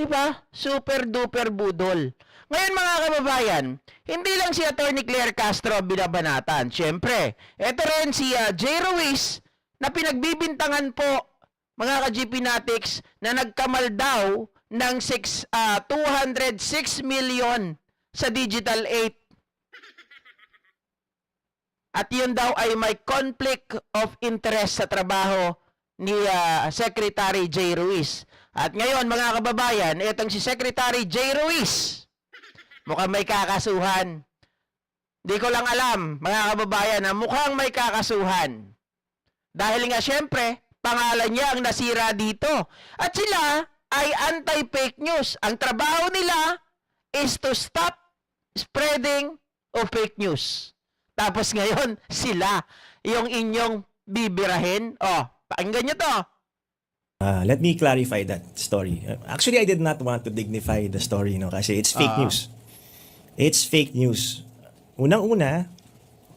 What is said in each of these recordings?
Diba? Super duper budol. Ngayon mga kababayan, hindi lang si Attorney Claire Castro binabanatan. Siyempre, eto rin si Jay Ruiz na pinagbibintangan po mga ka-GP Natics na nagkamal daw ng 206 million sa Digital 8. At yun daw ay may conflict of interest sa trabaho ni Secretary Jay Ruiz. At ngayon mga kababayan, itong si Secretary Jay Ruiz, mukhang may kakasuhan. Di ko lang alam mga kababayan na mukhang may kakasuhan. Dahil nga syempre, pangalan niya ang nasira dito. At sila ay anti-fake news. Ang trabaho nila is to stop spreading of fake news. Tapos ngayon, sila yung inyong bibirahin. Oh, pakinggan nyo to. Let me clarify that story. Actually, I did not want to dignify the story, no, kasi it's fake news. It's fake news. Unang-una,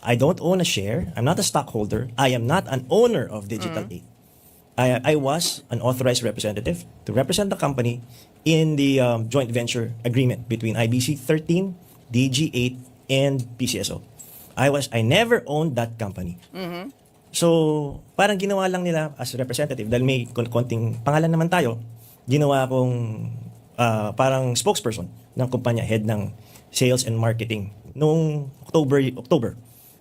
I don't own a share. I'm not a stockholder. I am not an owner of Digital 8. I was an authorized representative to represent the company in the joint venture agreement between IBC 13, DG8, and PCSO. I never owned that company. So, parang ginawa lang nila as representative dahil may konting pangalan naman tayo, ginawa akong parang spokesperson ng kumpanya, head ng sales and marketing noong October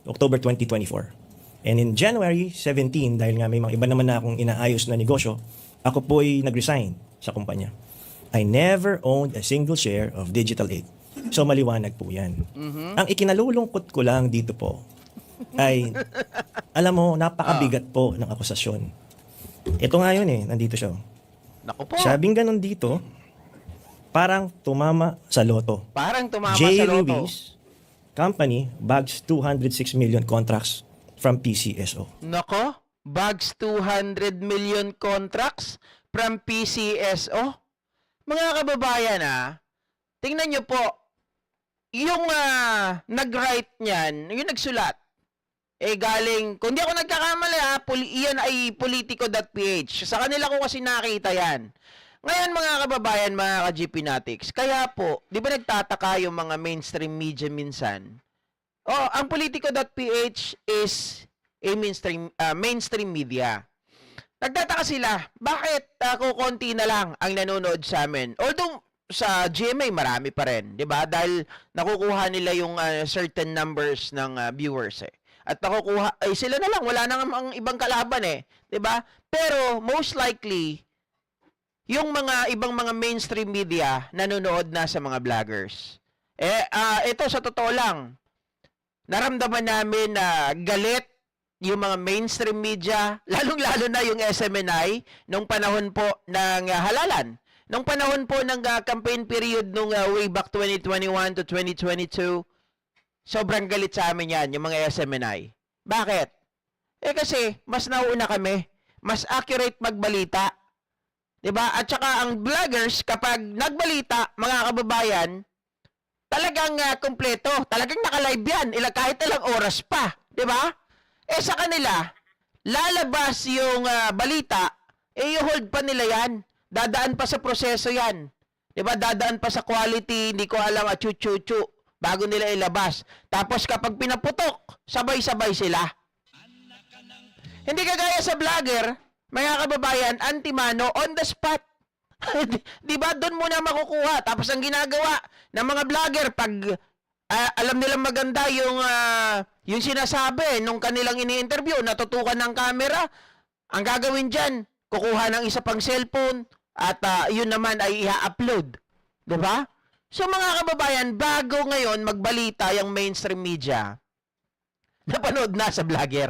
2024. And in January 17, dahil nga may mga iba naman na akong inaayos na negosyo, ako po ay nag-resign sa kumpanya. I never owned a single share of Digital 8. So, maliwanag po yan. Ang ikinalulungkot ko lang dito po ay, alam mo, napakabigat po ng akusasyon. Ito nga yun nandito siya. Naku po. Sabing ganun dito, parang tumama sa loto. Parang tumama Jay sa loto. Ruiz Company bags 206 million contracts from PCSO. Nako, bags 200 million contracts from PCSO. Mga kababayan tingnan nyo po, yung nag-write niyan, yung nagsulat, galing, kung di ako nagkakamali iyan ay politico.ph. Sa kanila ko kasi nakita yan. Ngayon mga kababayan, mga ka-GP Natics, kaya po, di ba nagtataka yung mga mainstream media minsan? Ang politico.ph is a mainstream media. Nagtataka sila, bakit kukonti na lang ang nanonood sa amin? Although, sa GMA marami pa rin, 'di ba? Dahil nakukuha nila yung certain numbers ng viewers At nakukuha sila na lang, wala nang ang ibang kalaban 'di ba? Pero most likely yung mga ibang mga mainstream media nanonood na sa mga vloggers. Ito sa totoo lang. Naramdaman namin na galit yung mga mainstream media, lalong-lalo na yung SMNI nung panahon po ng halalan. Nung panahon po ng campaign period nung way back 2021 to 2022, sobrang galit sa amin yan, yung mga SMNI. Bakit? Kasi mas nauna kami, mas accurate magbalita. 'Di ba? At saka ang vloggers, kapag nagbalita, mga kababayan, talagang kompleto, talagang naka-live yan, kahit ilang oras pa. 'Di ba? Sa kanila, lalabas yung balita, i-hold pa nila yan. Dadaan pa sa proseso yan. 'Di ba? Dadaan pa sa quality, hindi ko alam chu-chu-chu bago nila ilabas. Tapos kapag pinaputok, sabay-sabay sila. Hindi kagaya sa vlogger, mga kababayan, antimano on the spot. 'Di ba? Doon muna makukuha. Tapos ang ginagawa ng mga vlogger pag alam nilang maganda yung sinasabi nung kanilang ini-interview, natutukan ng camera, ang gagawin diyan, kukuha ng isa pang cellphone, at yun naman ay i-upload. 'Di ba? So mga kababayan, bago ngayon magbalita yung mainstream media, napanood na sa vlogger.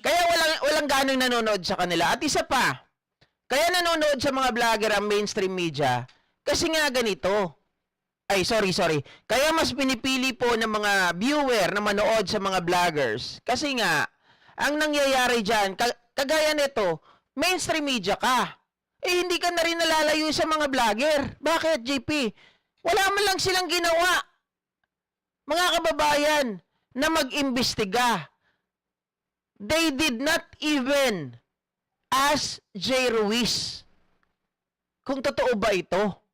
Kaya walang ganong nanonood sa kanila. At isa pa, kaya nanonood sa mga vlogger ang mainstream media, kasi nga ganito. Sorry. Kaya mas pinipili po ng mga viewer na manood sa mga vloggers. Kasi nga, ang nangyayari dyan, kagaya nito, mainstream media ka. Hindi ka na rin nalalayo sa mga vlogger. Bakit, JP? Wala man lang silang ginawa, mga kababayan, na mag-imbestiga. They did not even ask Jay Ruiz kung totoo ba ito.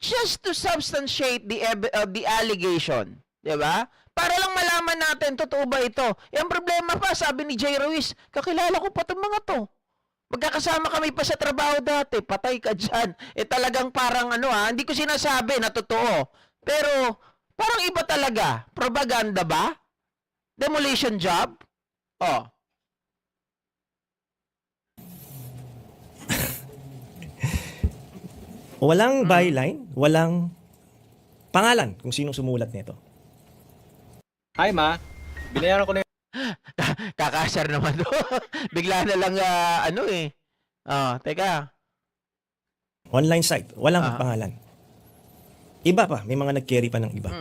just to substantiate the allegation. Diba? Para lang malaman natin, totoo ba ito? Yung problema pa, sabi ni Jay Ruiz, kakilala ko pa itong mga to. Magkakasama kami pa sa trabaho dati, patay ka dyan. Talagang parang hindi ko sinasabi na totoo. Pero, parang iba talaga. Propaganda ba? Demolition job? Oh. Walang byline, walang pangalan kung sinong sumulat nito. Hi, Ma. Binayaran ko na Kakasar naman to. Bigla na lang, teka. Online site, walang pangalan. Iba pa, may mga nag-carry pa ng iba.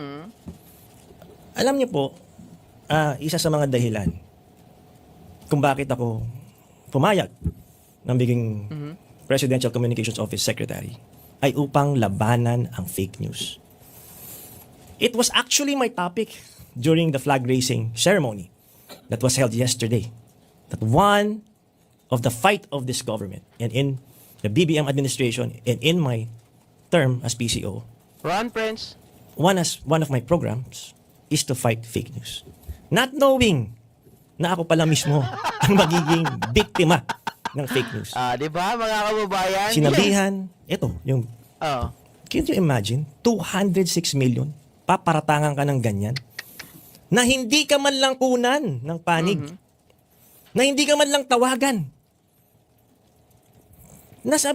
Alam niyo po, isa sa mga dahilan kung bakit ako pumayag ng biging Presidential Communications Office Secretary ay upang labanan ang fake news. It was actually my topic during the flag raising ceremony that was held yesterday. That one of the fight of this government and in the BBM administration and in my term as PCO, Ron Prince. one of my programs is to fight fake news. Not knowing na ako pala mismo ang magiging biktima ng fake news. Di ba, mga kababayan? Sinabihan, ito, yung, Oh. can you imagine, 206 million, paparatangan ka ng ganyan, na hindi ka man lang kunan ng panig, na hindi ka man lang tawagan. Nasa,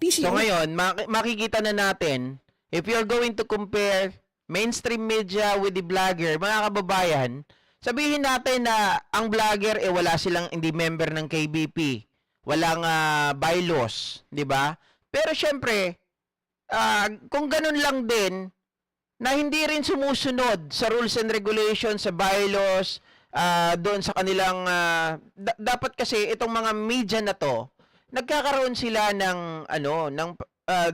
PCO. So ngayon, makikita na natin, if you're going to compare mainstream media with the vlogger, mga kababayan, sabihin natin na ang vlogger, wala silang hindi member ng KBP. Walang bylaws, di ba? Pero syempre, kung ganun lang din, na hindi rin sumusunod sa rules and regulations, sa bylaws, doon sa kanilang, dapat kasi itong mga media na to, nagkakaroon sila ng,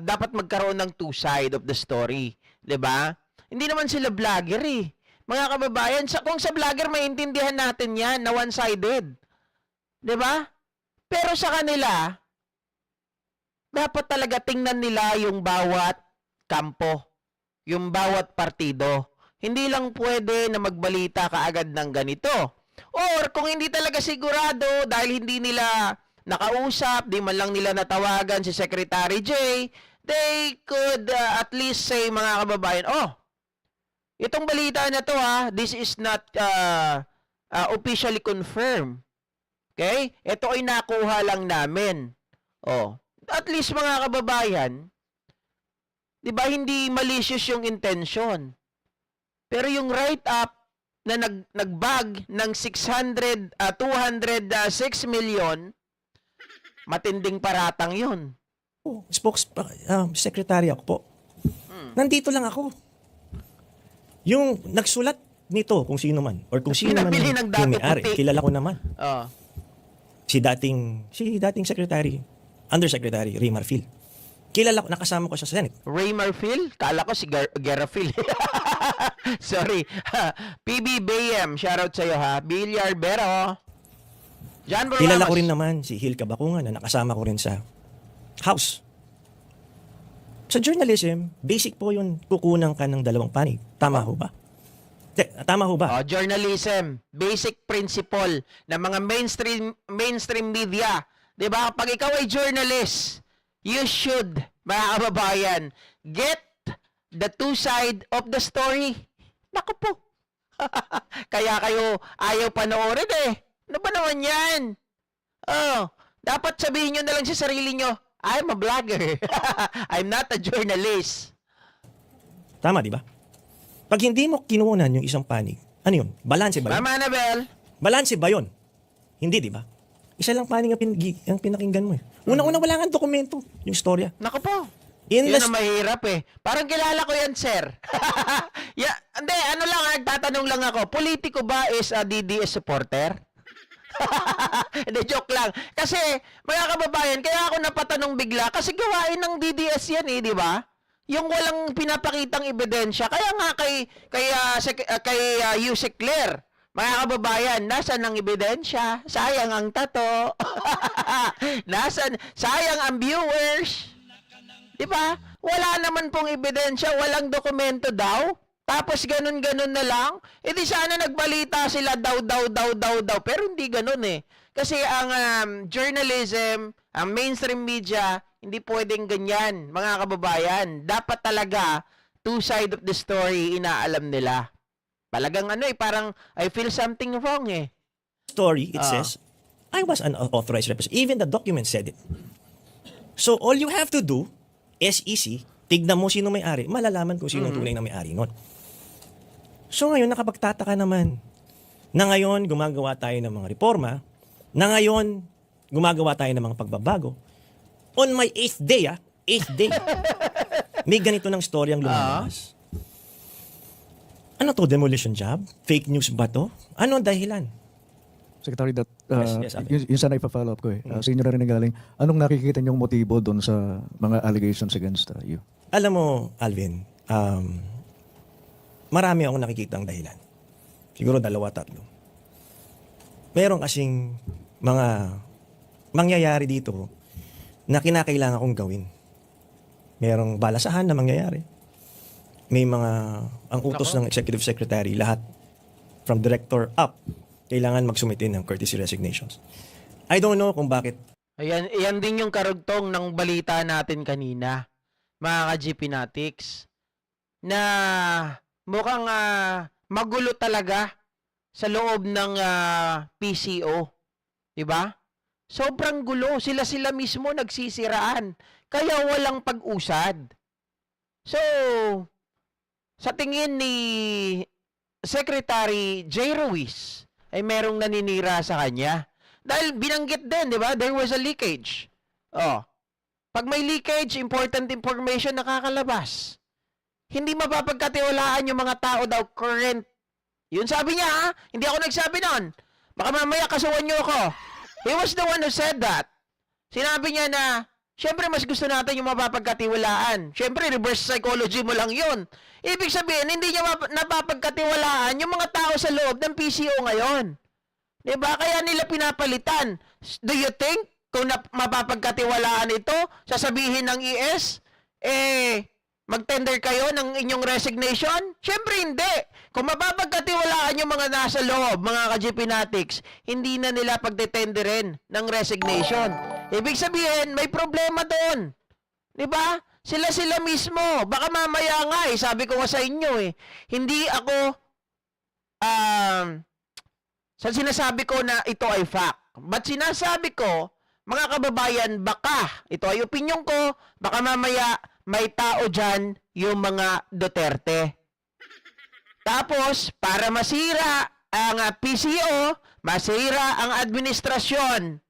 dapat magkaroon ng two side of the story, di ba? Hindi naman sila vlogger eh. Mga kababayan, kung sa vlogger, maintindihan natin yan na one-sided. Di ba? Pero sa kanila, dapat talaga tingnan nila yung bawat kampo, yung bawat partido. Hindi lang pwede na magbalita kaagad ng ganito. Or kung hindi talaga sigurado dahil hindi nila nakausap, di man lang nila natawagan si Secretary Jay, they could at least say, mga kababayan, itong balita na to this is not officially confirmed. Okay? Ito ay nakuha lang namin. At least mga kababayan, 'di ba hindi malicious yung intention. Pero yung write-up na nagbag ng 206 million, matinding paratang 'yun. Secretary ako po. Nandito lang ako. Yung nagsulat nito, kung sino man, or kung sino man Pinabili ng yung dato may-ari, puti. kilala ko naman. Si dating Secretary, Undersecretary Raymar Phil. Kilala ko, nakasama ko siya sa Senate. Raymar Phil? Kala ko si Gerafil. Sorry. PB Bayem, shoutout sa'yo ha. Bilyar Bero. John Bro Kilala Ramos. ko rin naman si Hil Kabakungan na nakasama ko rin sa House. Sa journalism, basic po yun, kukunan ka ng dalawang panig. Tama ho ba? Tama ho ba? Journalism, basic principle ng mga mainstream media. 'Di ba? Pag ikaw ay journalist, you should, mga kababayan, get the two side of the story. Naku po. Kaya kayo ayaw panoorin eh. Ano ba naman yan? Dapat sabihin nyo na lang sa sarili nyo, I'm a vlogger. I'm not a journalist. Tama, di ba? Pag hindi mo kinunan yung isang panig, ano yun? Balanse ba yun? Mama Anabel. Balanse ba yun? Hindi, di ba? Isa lang panig ang pinakinggan mo eh. Una-una wala nga dokumento, yung storya. Naku po. In Yun the ang mahirap eh. Parang kilala ko yan, sir. Hindi, nagtatanong lang ako. Politiko ba is a DDS supporter? Hindi, joke lang. Kasi, mga kababayan, kaya ako napatanong bigla, kasi gawain ng DDS yan eh, di ba? Yung walang pinapakitang ebidensya. Kaya nga kay Yusek Claire, mga kababayan, nasan ang ebidensya? Sayang ang tato. Sayang ang viewers. Di ba? Wala naman pong ebidensya, walang dokumento daw. Tapos ganun-ganun na lang. E di sana nagbalita sila daw. Pero hindi ganun eh. Kasi ang journalism, ang mainstream media, hindi pwedeng ganyan, mga kababayan. Dapat talaga, two side of the story, inaalam nila. Talagang parang I feel something wrong eh. Story, it says, I was an authorized representative. Even the document said it. So all you have to do, SEC, tignan mo sino may-ari, malalaman kung sino tunay na may-ari nun. So ngayon, nakapagtataka naman na ngayon gumagawa tayo ng mga reforma, na ngayon gumagawa tayo ng mga pagbabago. On my 8th day, may ganito ng story ang lumabas. Ano to, demolition job? Fake news ba to? Ano ang dahilan? Secretary, Yes, Alvin. yun sana ipa-follow up ko eh. Sa inyo na rin nagaling. Anong nakikita niyong motibo doon sa mga allegations against you? Alam mo, Alvin, marami akong nakikitang dahilan. Siguro 2-3. Meron kasing mga mangyayari dito na kinakailangan kong gawin. Merong balasahan na mangyayari. May ang utos ng executive secretary, lahat, from director up, kailangan magsumitin ng courtesy resignations. I don't know kung bakit. Ayan, iyan din yung karugtong ng balita natin kanina, mga ka-GP Natics, na mukhang magulo talaga sa loob ng PCO. Diba? Sobrang gulo. Sila mismo nagsisiraan. Kaya walang pag-usad. So, sa tingin ni Secretary J. Ruiz, ay merong naninira sa kanya. Dahil binanggit din, di ba? There was a leakage. Pag may leakage, important information nakakalabas. Hindi mapapagkatiwalaan yung mga tao daw current. Yun sabi niya, ha? Hindi ako nagsabi nun. Baka mamaya kasuhan niyo ako. He was the one who said that. Sinabi niya na, syempre mas gusto natin yung mapapagkatiwalaan. Syempre, reverse psychology mo lang yun. Ibig sabihin, hindi niya napapagkatiwalaan yung mga tao sa loob ng PCO ngayon. Diba? Kaya nila pinapalitan. Do you think, kung mapapagkatiwalaan ito, sasabihin ng ES, mag-tender kayo ng inyong resignation? Syempre hindi. Kung mapapagkatiwalaan yung mga nasa loob, mga ka-GP Natics, hindi na nila pagtetenderin ng resignation. Ibig sabihin, may problema doon. Diba? Sila mismo. Baka mamaya nga sabi ko nga sa inyo hindi ako sa sinasabi ko na ito ay fact. But sinasabi ko, mga kababayan, baka, ito ay opinion ko, baka mamaya may tao dyan yung mga Duterte. Tapos, para masira ang PCO, masira ang administrasyon.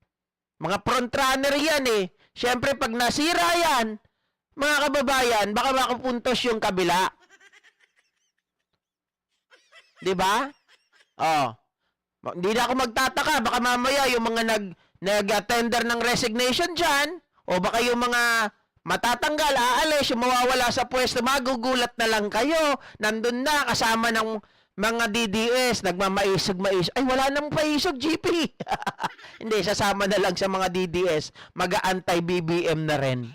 Mga frontrunner yan Siyempre, pag nasira yan, mga kababayan, baka makapuntos yung kabila. Diba? Hindi na ako magtataka. Baka mamaya yung mga nag-tender ng resignation dyan, o baka yung mga matatanggal, aalis, yung mawawala sa pwesto, magugulat na lang kayo. Nandun na, kasama ng mga DDS, nagmamaisog. Ay, wala nang paisog, GP. Hindi, sasama na lang sa mga DDS. Mag-anti-BBM na rin.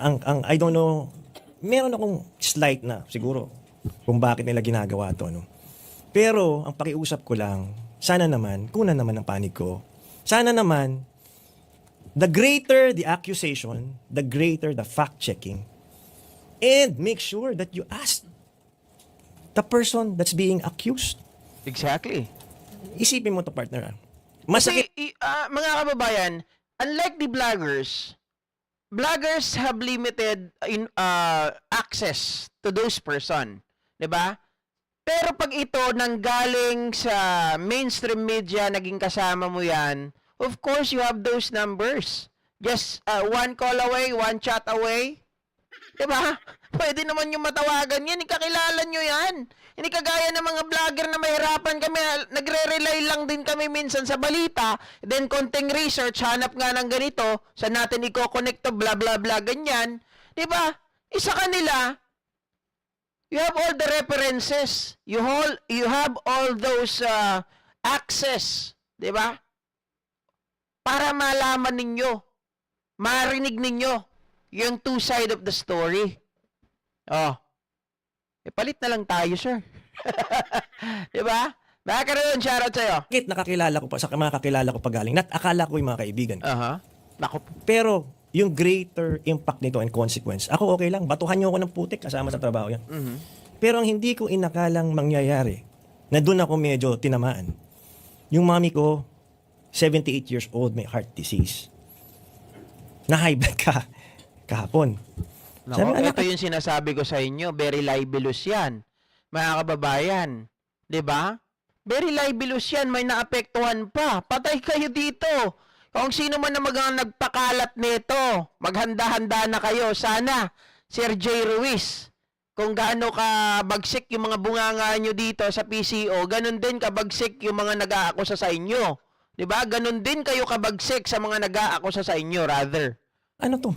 I don't know, meron akong slight na siguro kung bakit nila ginagawa to, no? Pero ang pakiusap ko lang, sana naman, kunan naman ang panig ko. Sana naman, the greater the accusation, the greater the fact-checking. And make sure that you ask the person that's being accused. Exactly. Isipin mo to, partner. Kasi, mga kababayan, unlike the vloggers have limited access to those person. Diba? Pero pag ito nanggaling sa mainstream media, naging kasama mo yan, of course, you have those numbers. Just one call away, one chat away. Diba? Pwede naman yung matawagan yan. Ikakilala nyo yan. Hindi kagaya ng mga vlogger na mahirapan kami. Nagre-rely lang din kami minsan sa balita. Then, konting research, hanap nga ng ganito. Saan natin i-connect to, bla bla bla, ganyan. Diba? Isa kanila, you have all the references. You have all those access. Diba? para malaman ninyo, marinig ninyo yung two side of the story. Oh. Palit na lang tayo, sir. Diba? Nakakaroon, shoutout sa'yo. Bakit nakakilala ko pa sa mga kakilala ko pagaling? Akala ko yung mga kaibigan ko. Naku. Pero yung greater impact nito and consequence, ako okay lang, batuhan niyo ako ng putik kasama sa trabaho yan. Pero ang hindi ko inakalang mangyayari, na doon ako medyo tinamaan, yung mami ko, 78 years old, may heart disease. Na high blood kahapon. Nako, ito yung sinasabi ko sa inyo, very libelous yan. Mga kababayan, 'di ba? Very libelous yan, may naapektuhan pa. Patay kayo dito. Kung sino man na nagpakalat nito, maghanda-handa na kayo. Sana, Sir J. Ruiz, kung gaano kabagsik yung mga bunganga nyo dito sa PCO, ganun din kabagsik yung mga nag-aakusa sa inyo. 'Di ba? Ganun din kayo kabagsik sa mga nag-aakusa sa inyo, rather. Ano to?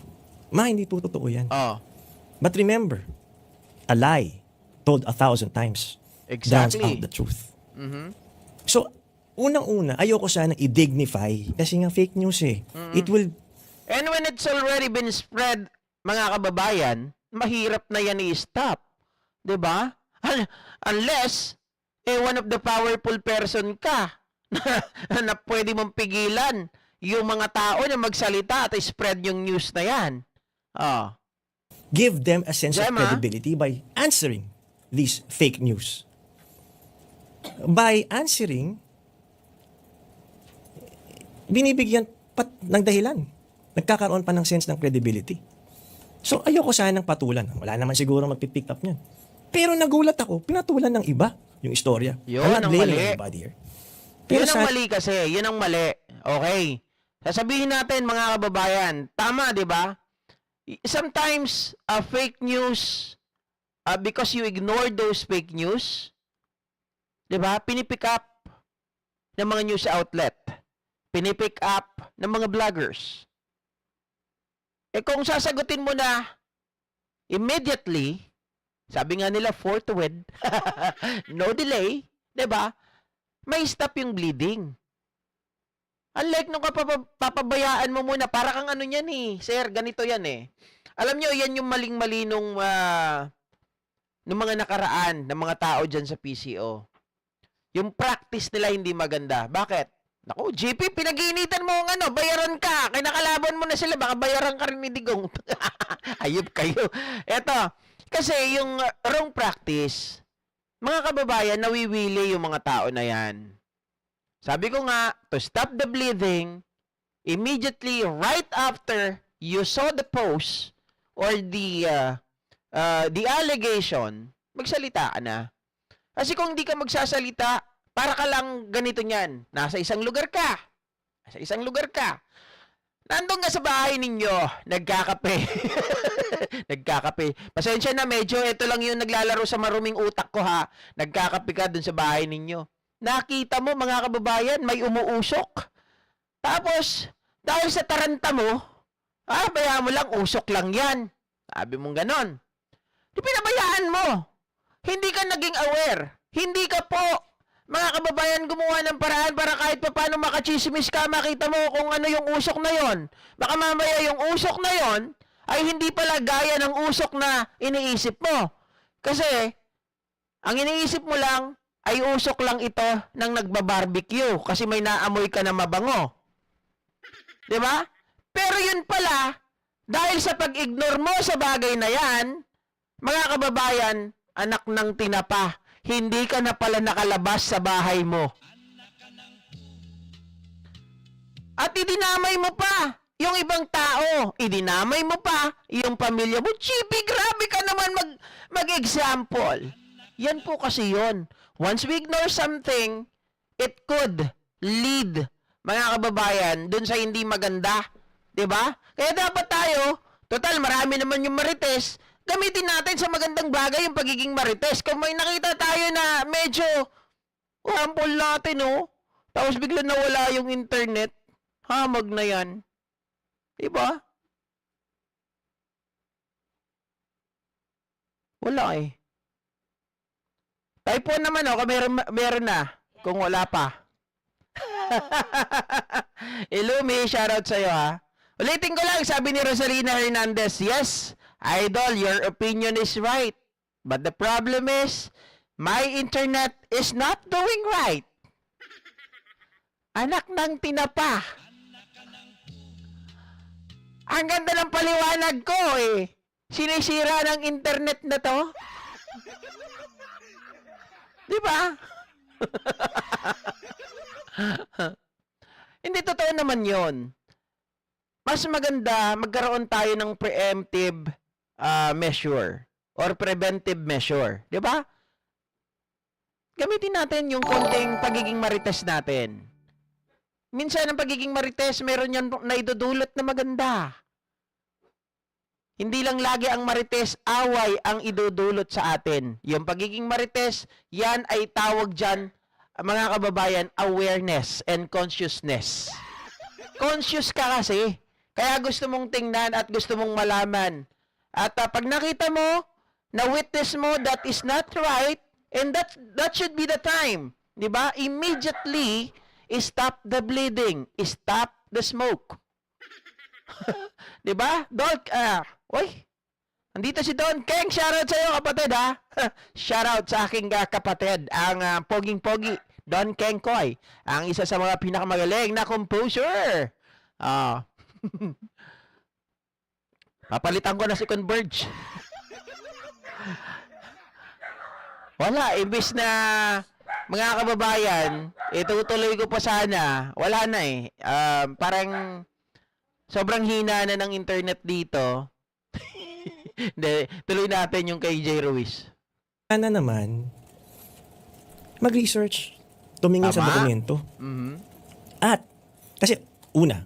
Ma, hindi po totoo yan. Oh. But remember, a lie told 1,000 times drowns Exactly. out the truth. So, unang-una, ayoko sanang i-dignify kasi nga fake news eh. It will, And when it's already been spread, mga kababayan, mahirap na yan i-stop. 'Di ba? Unless, one of the powerful person ka na pwede mong pigilan yung mga tao na magsalita at spread yung news na yan. give them a sense of Gemma? credibility by answering these fake news. By answering, binibigyan ng dahilan. Nagkakaroon pa ng sense ng credibility. So, ayoko sanang patulan. Wala naman siguro magpipick up niyan. Pero nagulat ako, pinatulan ng iba yung istorya. Yun I'm not ang blaming mali. anybody here. Yun ang mali kasi. Yun ang mali. Okay. Sasabihin natin, mga kababayan, tama, di ba? Sometimes, fake news, because you ignore those fake news, di ba? Pinipick up ng mga news outlet. Pinipick up ng mga vloggers. Kung sasagutin mo na immediately, sabi nga nila, forthwith, no delay, di ba? May stop yung bleeding. Unlike nung papabayaan mo muna, para kang ano yan eh, sir, ganito yan eh. Alam nyo, yan yung maling-mali nung mga nakaraan ng mga tao dyan sa PCO. Yung practice nila hindi maganda. Bakit? Naku, GP, pinag-iinitan mo ang bayaran ka. Kinakalaban mo na sila, baka bayaran ka rin ni Digong. Ayop kayo. Eto, kasi yung wrong practice, mga kababayan, nawiwili yung mga tao na yan. Sabi ko nga, to stop the bleeding, immediately right after you saw the post or the allegation, magsalita ka na. Kasi kung hindi ka magsasalita, para ka lang ganito niyan. Nasa isang lugar ka. Nandun ka sa bahay ninyo, nagkakape. Nagkakape. Pasensya na, medyo ito lang yung naglalaro sa maruming utak ko ha. Nagkakape ka dun sa bahay ninyo. Nakita mo, mga kababayan, may umuusok. Tapos, dahil sa taranta mo, bayaan mo lang, usok lang yan. Sabi mong ganon. Di pinabayaan mo. Hindi ka naging aware. Hindi ka po, mga kababayan, gumawa ng paraan para kahit pa paano makachismis ka, makita mo kung ano yung usok na yon. Baka mamaya yung usok na yon ay hindi pala gaya ng usok na iniisip mo. Kasi, ang iniisip mo lang, ay usok lang ito ng nagbabarbecue kasi may naamoy ka na mabango. 'Di ba? Pero yun pala, dahil sa pag-ignore mo sa bagay na yan, mga kababayan, anak ng tinapa, hindi ka na pala nakalabas sa bahay mo. At idinamay mo pa yung ibang tao. Idinamay mo pa yung pamilya mo. Chibi, grabe ka naman mag-example. Yan po kasi yun. Once we ignore something, it could lead, mga kababayan, dun sa hindi maganda. 'Di ba? Kaya dapat tayo, total marami naman yung marites, gamitin natin sa magandang bagay yung pagiging marites. Kung may nakita tayo na medyo hampol natin, tapos bigla nawala yung internet, hamag na yan. 'Di ba? Wala eh. Type 1 naman kung meron na. Kung wala pa. Ilumi, shoutout sa'yo ha. Ulitin ko lang, sabi ni Rosalina Hernandez, yes, idol, your opinion is right. But the problem is, my internet is not doing right. Anak ng tinapa. Ang ganda ng paliwanag ko eh. Sinisira ng internet na to. Di ba? Hindi totoo naman yon. Mas maganda magkaroon tayo ng preemptive measure or preventive measure. Di ba? Gamitin natin yung konting pagiging marites natin. Minsan ang pagiging marites, meron yan na idudulot na maganda. Hindi lang lagi ang marites, away ang idudulot sa atin. Yung pagiging marites, yan ay tawag dyan, mga kababayan, awareness and consciousness. Conscious ka kasi. Kaya gusto mong tingnan at gusto mong malaman. At pag nakita mo, na-witness mo that is not right, and that should be the time. Diba? Immediately, stop the bleeding. Stop the smoke. Diba? Oy, andito si Don Keng. Shoutout sa iyo, kapatid, ha? Shoutout sa aking kapatid, ang poging-pogi, Don Keng Koy. Ang isa sa mga pinakamagaling na composer. Papalitan ko na si Converge. Wala, imbis na mga kababayan, itutuloy ko pa sana. Wala na eh. Parang sobrang hina na ng internet dito. Hindi, tuloy natin yung kay J. Ruiz. Sana naman, mag-research, tumingin sa Tama. dokumento. Mhm. At, kasi, una,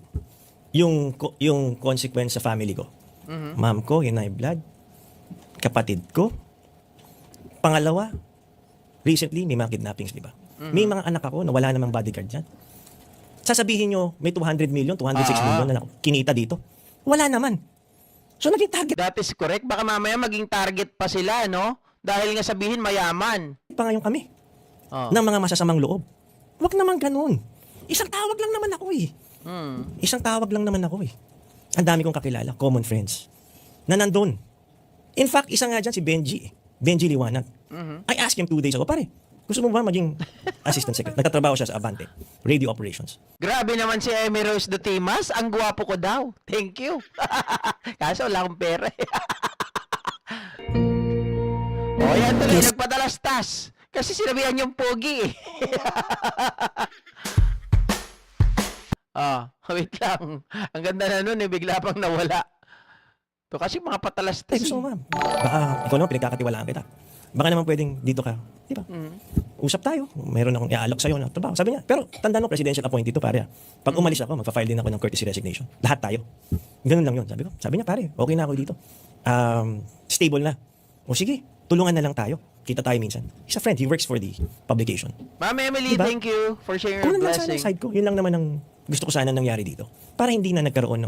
yung consequence sa family ko. Mhm. Mom ko, in high blood. Kapatid ko. Pangalawa, recently, may mga kidnappings, di ba? May mga anak ako na wala namang bodyguard dyan. Sasabihin nyo, may 200 million, 206 million na kinita dito. Wala naman. So, naging target That is correct. Baka mamaya maging target pa sila, no? Dahil nga sabihin mayaman. pa ngayon kami Oh. ng mga masasamang loob. Huwag naman ganun. Isang tawag lang naman ako eh. Hmm. Isang tawag lang naman ako eh. Ang dami kong kakilala, common friends, na nandun. In fact, isa nga dyan si Benji. Benji Liwanag. I asked him 2 days ago, pare, gusto mo ba maging assistant secretary? Nagtatrabaho siya sa Abante, radio operations. Grabe naman si Amy Rose de Timas. Ang gwapo ko daw. Thank you. Kaso wala akong pera. O yan tuloy, Yes. nagpadalastas. Kasi sinabihan yung pogi eh. Wait lang. Ang ganda na nun eh, bigla pang nawala. To kasi mga patalastas. Ay, gusto eh. mo ba? Baka ikaw naman pinagkakatiwalaan kita. Baka naman pwedeng dito ka. Di ba? Usap tayo. Meron akong iaalok sa'yo na trabaho. Sabi niya, pero tandaan mo, presidential appointee to, pare. Pag umalis ako, magpa-file din ako ng courtesy resignation. Lahat tayo. Ganun lang yun. Sabi niya, pare, okay na ako dito. Stable na. O sige, tulungan na lang tayo. Kita tayo minsan. He's a friend. He works for the publication. Ma'am Emily, Diba? thank you for sharing your Kunan lang sana blessing. yung side ko. Yun lang naman ang gusto ko sana nangyari dito. Para hindi na nagkaroon ng